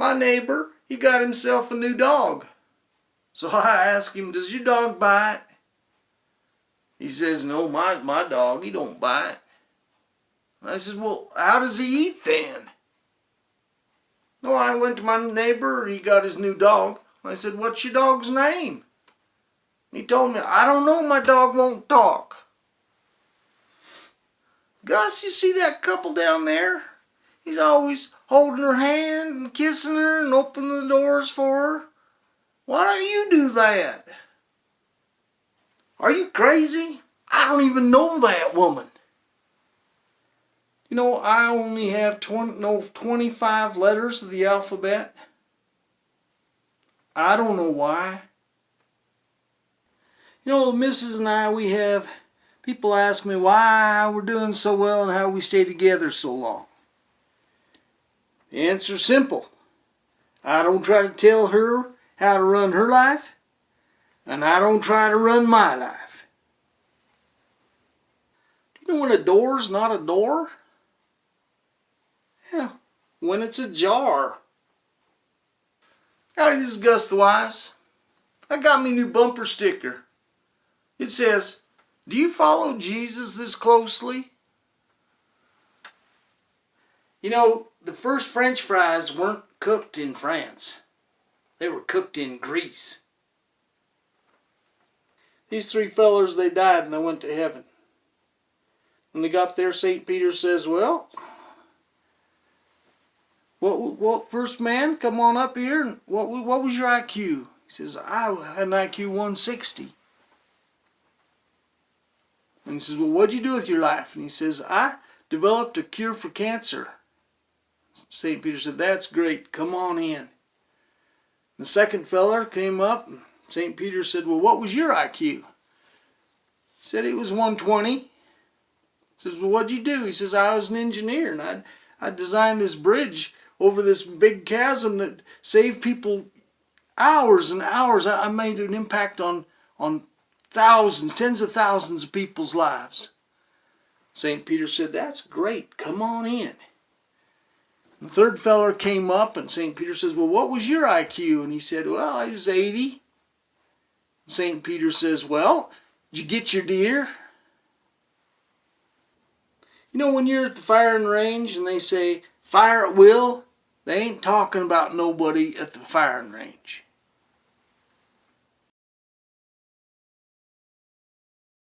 my neighbor, he got himself a new dog. So I asked him, does your dog bite? He says, no, my dog, he don't bite. I said, well, how does he eat then? No, I went to my neighbor, he got his new dog. I said, what's your dog's name? He told me, I don't know, my dog won't talk. Gus, you see that couple down there? He's always holding her hand and kissing her and opening the doors for her. Why don't you do that? Are you crazy? I don't even know that woman. You know, I only have 25 letters of the alphabet. I don't know why. You know, Mrs. and I, we have people ask me why we're doing so well and how we stay together so long. The answer's simple. I don't try to tell her how to run her life, and I don't try to run my life. Do you know when a door's not a door? Yeah, when it's ajar. Howdy, this is Gus the Wise. I got me new bumper sticker. It says, do you follow Jesus this closely? You know, the first French fries weren't cooked in France. They were cooked in Greece. These three fellers, they died and they went to heaven. When they got there, St. Peter says, well, what first man, come on up here. And what was your IQ? He says, I had an IQ 160. And he says, well, what'd you do with your life? And he says, I developed a cure for cancer. St. Peter said, that's great, come on in. The second feller came up, and St. Peter said, well, what was your IQ? He said it was 120. He says, well, what'd you do? He says, I was an engineer, and I designed this bridge over this big chasm that saved people hours and hours. I made an impact on thousands, tens of thousands of people's lives. St. Peter said, that's great, come on in. The third feller came up and St. Peter says, well, what was your IQ? And he said, well, I was 80. St. Peter says, well, did you get your deer? You know, when you're at the firing range and they say, fire at will, they ain't talking about nobody at the firing range.